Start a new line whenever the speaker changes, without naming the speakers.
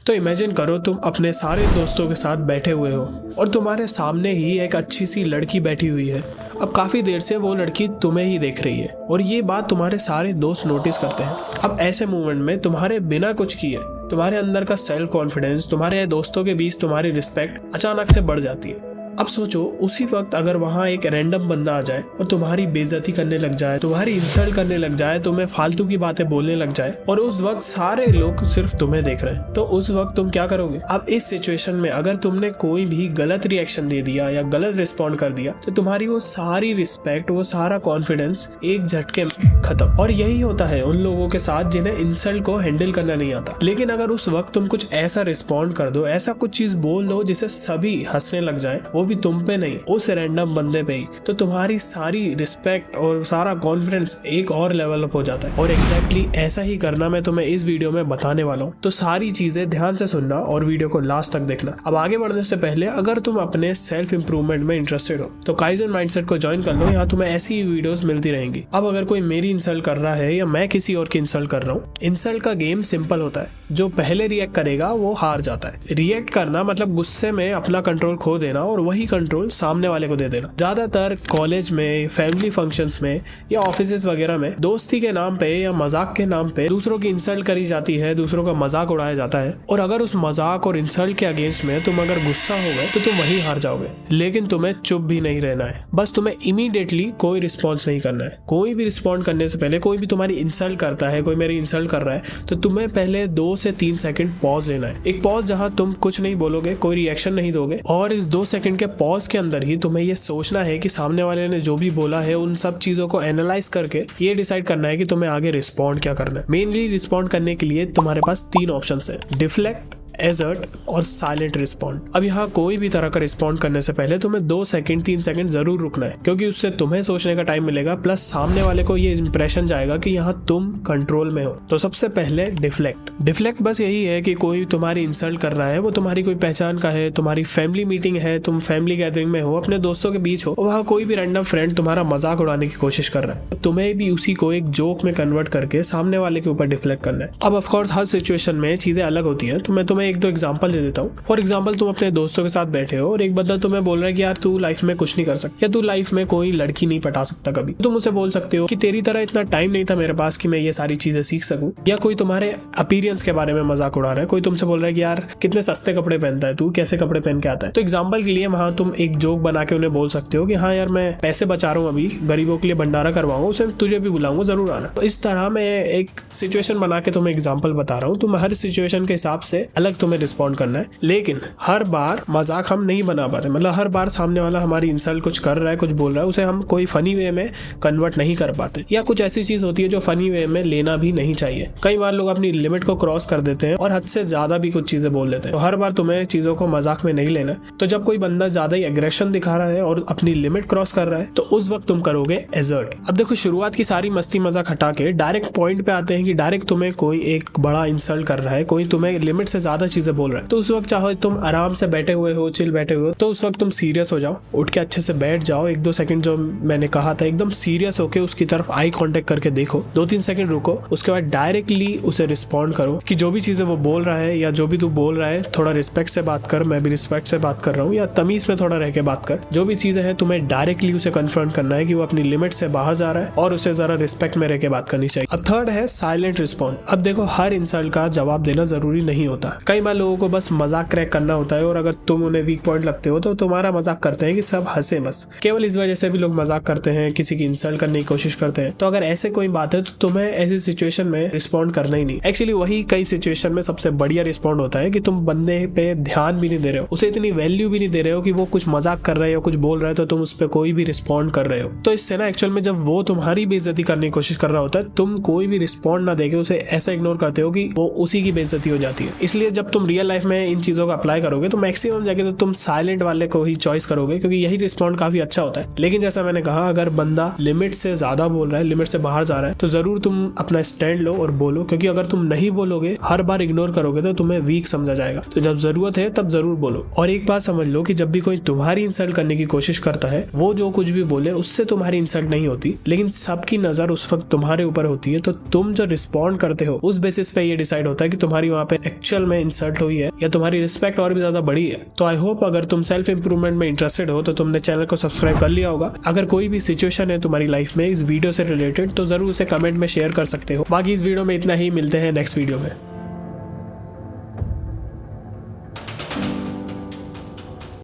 तो इमेजिन करो तुम अपने सारे दोस्तों के साथ बैठे हुए हो और तुम्हारे सामने ही एक अच्छी सी लड़की बैठी हुई है। अब काफी देर से वो लड़की तुम्हें ही देख रही है और ये बात तुम्हारे सारे दोस्त नोटिस करते हैं। अब ऐसे मोमेंट में तुम्हारे बिना कुछ किए तुम्हारे अंदर का सेल्फ कॉन्फिडेंस, तुम्हारे दोस्तों के बीच तुम्हारी रिस्पेक्ट अचानक से बढ़ जाती है। अब सोचो उसी वक्त अगर वहाँ एक रैंडम बंदा आ जाए और तुम्हारी बेइज्जती करने लग जाए, तुम्हारी इंसल्ट करने लग जाए, तुम्हें फालतू की बातें बोलने लग जाए और उस वक्त सारे लोग सिर्फ तुम्हें देख रहे हैं, तो उस वक्त तुम क्या करोगे? अब इस सिचुएशन में अगर तुमने कोई भी गलत रिएक्शन दे दिया या गलत रिस्पॉन्ड कर दिया तो तुम्हारी वो सारी रिस्पेक्ट, वो सारा कॉन्फिडेंस एक झटके में खत्म। और यही होता है उन लोगों के साथ जिन्हें इंसल्ट को हैंडल करना नहीं आता। लेकिन अगर उस वक्त तुम कुछ ऐसा रिस्पॉन्ड कर दो, ऐसा कुछ चीज बोल दो जिसे सभी हंसने लग जाए, वो भी तुम पे नहीं, उस रैंडम बंदे पे ही, तो तुम्हारी सारी रिस्पेक्ट और सारा कॉन्फिडेंस एक और लेवल अप हो जाता है। और एग्जैक्टली ऐसा ही करना मैं तुम्हें इस वीडियो में बताने वाला हूँ। तो सारी चीजें ध्यान से सुनना और वीडियो को लास्ट तक देखना। अब आगे बढ़ने से पहले अगर तुम अपने सेल्फ इंप्रूवमेंट में इंटरेस्टेड हो तो काइजन माइंडसेट को ज्वाइन कर लो, यहाँ तुम्हें ऐसी ही वीडियोस मिलती रहेंगी। अब अगर कोई मेरी इंसल्ट कर रहा है या मैं किसी और की इंसल्ट कर रहा हूँ, इंसल्ट का गेम सिंपल होता है, जो पहले रिएक्ट करेगा वो हार जाता है। रिएक्ट करना मतलब गुस्से में अपना कंट्रोल खो देना और वही कंट्रोल सामने वाले को दे देना। ज्यादातर कॉलेज में, फैमिली फंक्शंस में या ऑफिसेस वगैरह में दोस्ती के नाम पे या मजाक के नाम पे दूसरों की इंसल्ट करी जाती है, दूसरों का मजाक उड़ाया जाता है। और अगर उस मजाक और इंसल्ट के अगेंस्ट में तुम अगर गुस्सा हो गए तो तुम वही हार जाओगे। लेकिन तुम्हें चुप भी नहीं रहना है, बस तुम्हें इमीडिएटली कोई रिस्पॉन्स नहीं करना है। कोई भी रिस्पॉन्ड करने से पहले, कोई भी तुम्हारी इंसल्ट करता है, कोई मेरी इंसल्ट कर रहा है, तो तुम्हें पहले 2 से 3 सेकंड पॉज लेना है। एक पॉज जहां तुम कुछ नहीं बोलोगे, कोई रिएक्शन नहीं दोगे और इस 2 सेकंड के पॉज के अंदर ही तुम्हें ये सोचना है कि सामने वाले ने जो भी बोला है उन सब चीजों को एनालाइज करके ये डिसाइड करना है कि तुम्हें आगे रिस्पॉन्ड क्या करना है। मेनली रिस्पॉन्ड करने के लिए तुम्हारे पास 3 ऑप्शंस है: डिफ्लेक्ट, एजर्ट और साइलेंट रिस्पॉन्ड। अब यहाँ कोई भी तरह का रिस्पॉन्ड करने से पहले तुम्हें 2 सेकंड 3 सेकंड जरूर रुकना है, क्योंकि उससे तुम्हें सोचने का टाइम मिलेगा, प्लस सामने वाले को ये इंप्रेशन जाएगा कि यहाँ तुम कंट्रोल में हो। तो सबसे पहले डिफ्लेक्ट। डिफ्लेक्ट बस यही है कि कोई तुम्हारी इंसल्ट कर रहा है, वो तुम्हारी कोई पहचान का है, तुम्हारी फैमिली मीटिंग है, तुम फैमिली गैदरिंग में हो, अपने दोस्तों के बीच हो, वहाँ कोई भी रैंडम फ्रेंड तुम्हारा मजाक उड़ाने की कोशिश कर रहा है, तुम्हें भी उसी को एक जोक में कन्वर्ट करके सामने वाले के ऊपर डिफ्लेक्ट करना है। अब ऑफकोर्स हर सिचुएशन में चीजें अलग होती है, तो मैं तुम्हें 1-2 एग्जांपल दे देता हूँ। फॉर एग्जांपल, तुम अपने दोस्तों के साथ बैठे हो और एक बंदा तुम्हें बोल रहा है कि यार तू लाइफ में कुछ नहीं कर सकता, या तू लाइफ में कोई लड़की नहीं पटा सकता कभी। तुम उसे बोल सकते हो कि तेरी तरह इतना टाइम नहीं था मेरे पास कि मैं ये सारी चीजें सीख सकूं। या कोई तुम्हारे अपीयरेंस के बारे में मजाक उड़ा रहा है, कोई तुमसे बोल रहा है कि यार कितने सस्ते कपड़े पहनता है तू, कैसे कपड़े पहन के आता है। तो एग्जाम्पल के लिए वहां तुम एक जोक बना के उन्हें बोल सकते हो कि हाँ यार मैं पैसे बचा रहा हूँ, अभी गरीबों के लिए भंडारा करवाऊंगा, उसे तुझे भी बुलाऊंगा, जरूर आना। तो इस तरह मैं एक सिचुएशन बना के तुम्हें एग्जाम्पल बता रहा हूँ। तुम हर सिचुएशन के हिसाब से अलग तुम्हें रिस्पॉन्ड करना है, लेकिन हर बार मजाक हम नहीं बना पाते। मतलब हर बार सामने वाला हमारी इंसल्ट कुछ कर रहा है, कुछ बोल रहा है, उसे हम कोई फनी वे में कन्वर्ट नहीं कर पाते, या कुछ ऐसी चीज होती है जो फनी वे में लेना भी नहीं चाहिए। कई बार लोग अपनी लिमिट को क्रॉस कर देते हैं और हद से ज्यादा भी कुछ चीजें बोल देते हैं। तो हर बार तुम्हें चीजों को मजाक में नहीं लेना। तो जब कोई बंदा ज्यादा ही एग्रेशन दिखा रहा है और अपनी लिमिट क्रॉस कर रहा है तो उस वक्त तुम करोगे एजर्ट। अब देखो, शुरुआत की सारी मस्ती मजाक हटा के डायरेक्ट पॉइंट पे आते हैं कि डायरेक्ट तुम्हें कोई एक बड़ा इंसल्ट कर रहा है, कोई तुम्हें लिमिट से ज्यादा चीजें बोल रहा है, तो उस वक्त चाहो तुम आराम से बैठे हुए हो, चिल बैठे हुए हो, तो उस वक्त तुम सीरियस हो जाओ, उठ के अच्छे से बैठ जाओ, 1-2 सेकंड जो मैंने कहा था एकदम सीरियस होके उसकी तरफ आई कांटेक्ट करके देखो, 2-3 सेकंड रुको, उसके बाद डायरेक्टली उसे रिस्पॉन्ड करो कि जो भी चीजें वो बोल रहा है या जो भी तू बोल रहा है थोड़ा रिस्पेक्ट से बात कर, मैं भी रिस्पेक्ट से बात कर रहा हूँ, या तमीज में थोड़ा रह के बात कर। जो भी चीजें हैं तुम्हें डायरेक्टली उसे कन्फ्रंट करना है कि वो अपनी लिमिट से बाहर जा रहा है और उसे जरा रिस्पेक्ट में रह के बात करनी चाहिए। अब थर्ड है साइलेंट रिस्पॉन्ड। अब देखो, हर इंसल्ट का जवाब देना जरूरी नहीं होता। कई बार लोगों को बस मजाक क्रैक करना होता है और अगर तुम उन्हें वीक पॉइंट लगते हो तो तुम्हारा मजाक करते हैं कि सब हंसे बस। केवल इस वजह से भी लोग मजाक करते हैं, किसी की इंसल्ट करने की कोशिश करते हैं। तो अगर ऐसे कोई बात है तो तुम्हें ऐसी सिचुएशन में रिस्पॉन्ड करना ही नहीं। एक्चुअली वही कई सिचुएशन में सबसे बढ़िया रिस्पॉन्ड होता है कि तुम बंदे पे ध्यान भी नहीं दे रहे हो, उसे इतनी वैल्यू भी नहीं दे रहे हो कि वो कुछ मजाक कर रहे हो, कुछ बोल रहे हो, तो तुम उस पर कोई भी रिस्पॉन्ड कर रहे हो। तो इससे ना एक्चुअल में जब वो तुम्हारी बेइज्जती करने की कोशिश कर रहा होता है, तुम कोई भी रिस्पॉन्ड ना देके उसे ऐसा इग्नोर करते हो कि वो उसी की बेइज्जती हो जाती है। इसलिए जब तुम रियल लाइफ में इन चीजों को अप्लाई करोगे तो मैक्सिमम जगह तो तुम साइलेंट वाले को ही चॉइस करोगे, क्योंकि यही रिस्पॉन्ड काफी अच्छा होता है। लेकिन जैसा मैंने कहा, अगर बंदा लिमिट से ज्यादा बोल रहा है, लिमिट से बाहर जा रहा है, तो जरूर तुम अपना स्टैंड लो और बोलो, क्योंकि अगर तुम नहीं बोलोगे, हर बार इग्नोर करोगे तो तुम्हें वीक समझा जाएगा। तो जब जरूरत है तब जरूर बोलो। और एक बात समझ लो कि जब भी कोई तुम्हारी इंसल्ट करने की कोशिश करता है, वो जो कुछ भी बोले उससे तुम्हारी इंसल्ट नहीं होती, लेकिन सबकी नजर उस वक्त तुम्हारे ऊपर होती है। तो तुम जो रिस्पॉन्ड करते हो उस बेसिस पे ये डिसाइड होता है कि तुम्हारी वहां पे एक्चुअल में इंसल्ट हुई है या तुम्हारी रिस्पेक्ट और भी ज्यादा बढ़ी है। तो आई होप अगर तुम सेल्फ इंप्रूवमेंट में इंटरेस्टेड हो तो तुमने चैनल को सब्सक्राइब कर लिया होगा। अगर कोई भी सिचुएशन है तुम्हारी लाइफ में इस वीडियो से रिलेटेड तो जरूर उसे कमेंट में शेयर कर सकते हो। बाकी इस वीडियो में इतना ही, मिलते हैं नेक्स्ट वीडियो में।